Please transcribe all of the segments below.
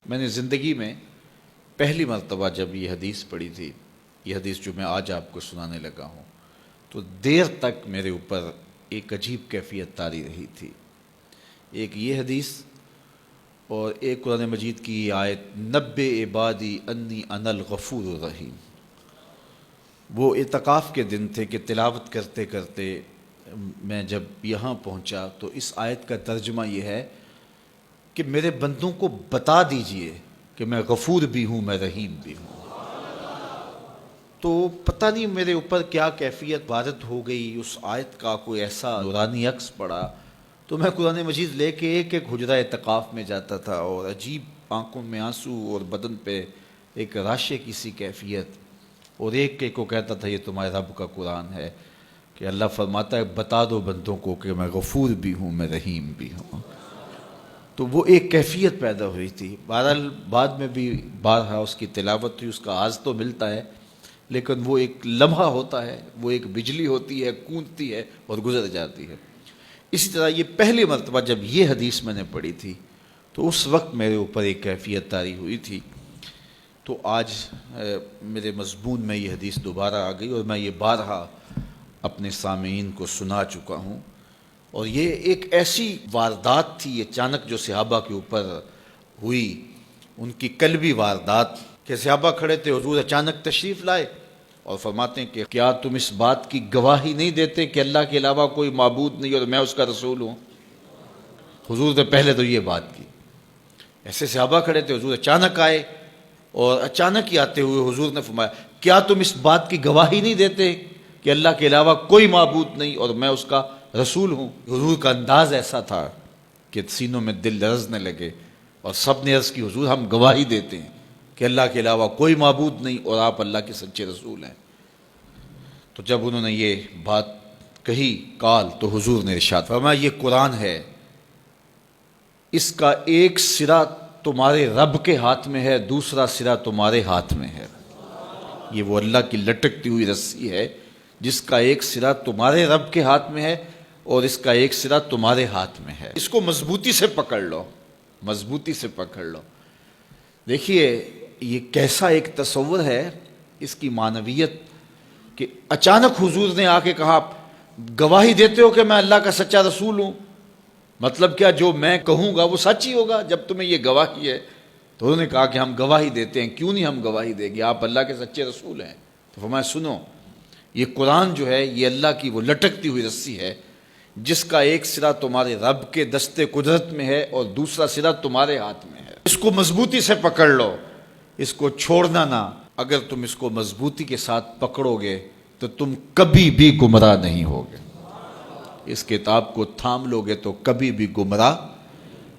میں نے زندگی میں پہلی مرتبہ جب یہ حدیث پڑھی تھی، یہ حدیث جو میں آج آپ کو سنانے لگا ہوں، تو دیر تک میرے اوپر ایک عجیب کیفیت طاری رہی تھی۔ ایک یہ حدیث اور ایک قرآن مجید کی آیت نبّئ عبادی انی انا الغفور الرحیم۔ وہ اعتکاف کے دن تھے کہ تلاوت کرتے کرتے میں جب یہاں پہنچا تو اس آیت کا ترجمہ یہ ہے کہ میرے بندوں کو بتا دیجئے کہ میں غفور بھی ہوں، میں رحیم بھی ہوں۔ تو پتہ نہیں میرے اوپر کیا کیفیت وارد ہو گئی، اس آیت کا کوئی ایسا نورانی عکس پڑا، تو میں قرآن مجید لے کے ایک ایک حجرہ اعتکاف میں جاتا تھا اور عجیب آنکھوں میں آنسو اور بدن پہ ایک راشے کی سی کیفیت، اور ایک کو کہتا تھا یہ تمہارے رب کا قرآن ہے کہ اللہ فرماتا ہے بتا دو بندوں کو کہ میں غفور بھی ہوں، میں رحیم بھی ہوں۔ تو وہ ایک کیفیت پیدا ہوئی تھی۔ بہرحال بعد میں بھی بارہا اس کی تلاوت ہوئی، اس کا آز تو ملتا ہے، لیکن وہ ایک لمحہ ہوتا ہے، وہ ایک بجلی ہوتی ہے، گونجتی ہے اور گزر جاتی ہے۔ اسی طرح یہ پہلی مرتبہ جب یہ حدیث میں نے پڑھی تھی تو اس وقت میرے اوپر ایک کیفیت طاری ہوئی تھی۔ تو آج میرے مضمون میں یہ حدیث دوبارہ آ گئی اور میں یہ بارہا اپنے سامعین کو سنا چکا ہوں، اور یہ ایک ایسی واردات تھی اچانک جو صحابہ کے اوپر ہوئی، ان کی قلبی واردات کہ صحابہ کھڑے تھے، حضور اچانک تشریف لائے اور فرماتے ہیں کہ کیا تم اس بات کی گواہی نہیں دیتے کہ اللہ کے علاوہ کوئی معبود نہیں اور میں اس کا رسول ہوں؟ حضور نے پہلے تو یہ بات کی، ایسے صحابہ کھڑے تھے، حضور اچانک آئے اور اچانک ہی آتے ہوئے حضور نے فرمایا کیا تم اس بات کی گواہی نہیں دیتے کہ اللہ کے علاوہ کوئی معبود نہیں اور میں اس کا رسول ہوں؟ حضور کا انداز ایسا تھا کہ سینوں میں دل لرزنے لگے اور سب نے عرض کی حضور ہم گواہی دیتے ہیں کہ اللہ کے علاوہ کوئی معبود نہیں اور آپ اللہ کے سچے رسول ہیں۔ تو جب انہوں نے یہ بات کہی قال، تو حضور نے ارشاد فرمایا یہ قرآن ہے، اس کا ایک سرا تمہارے رب کے ہاتھ میں ہے، دوسرا سرا تمہارے ہاتھ میں ہے۔ یہ وہ اللہ کی لٹکتی ہوئی رسی ہے جس کا ایک سرا تمہارے رب کے ہاتھ میں ہے اور اس کا ایک سرا تمہارے ہاتھ میں ہے، اس کو مضبوطی سے پکڑ لو، مضبوطی سے پکڑ لو۔ دیکھیے یہ کیسا ایک تصور ہے اس کی معنویت کہ اچانک حضور نے آ کے کہا گواہی دیتے ہو کہ میں اللہ کا سچا رسول ہوں، مطلب کیا جو میں کہوں گا وہ سچ ہی ہوگا جب تمہیں یہ گواہی ہے؟ تو انہوں نے کہا کہ ہم گواہی دیتے ہیں۔ کیوں نہیں ہم گواہی دیں گے، آپ اللہ کے سچے رسول ہیں۔ تو فرمایا سنو، یہ قرآن جو ہے یہ اللہ کی وہ لٹکتی ہوئی رسی ہے جس کا ایک سرا تمہارے رب کے دستے قدرت میں ہے اور دوسرا سرا تمہارے ہاتھ میں ہے، اس کو مضبوطی سے پکڑ لو، اس کو چھوڑنا نہ۔ اگر تم اس کو مضبوطی کے ساتھ پکڑو گے تو تم کبھی بھی گمراہ نہیں ہوگے، اس کتاب کو تھام لو گے تو کبھی بھی گمراہ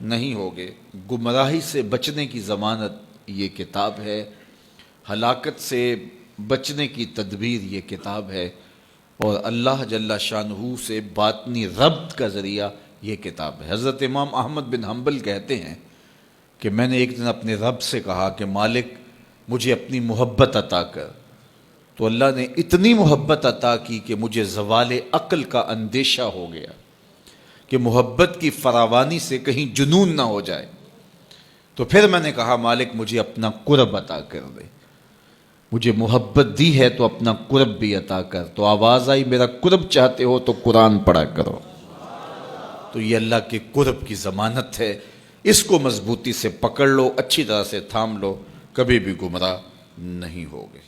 نہیں ہوگے۔ گمراہی سے بچنے کی ضمانت یہ کتاب ہے، ہلاکت سے بچنے کی تدبیر یہ کتاب ہے، اور اللہ جل شانہ سے باطنی ربط کا ذریعہ یہ کتاب ہے۔ حضرت امام احمد بن حنبل کہتے ہیں کہ میں نے ایک دن اپنے رب سے کہا کہ مالک مجھے اپنی محبت عطا کر، تو اللہ نے اتنی محبت عطا کی کہ مجھے زوال عقل کا اندیشہ ہو گیا کہ محبت کی فراوانی سے کہیں جنون نہ ہو جائے۔ تو پھر میں نے کہا مالک مجھے اپنا قرب عطا کر دے، مجھے محبت دی ہے تو اپنا قرب بھی عطا کر۔ تو آواز آئی میرا قرب چاہتے ہو تو قرآن پڑھا کرو۔ تو یہ اللہ کے قرب کی ضمانت ہے، اس کو مضبوطی سے پکڑ لو، اچھی طرح سے تھام لو، کبھی بھی گمراہ نہیں ہوگے۔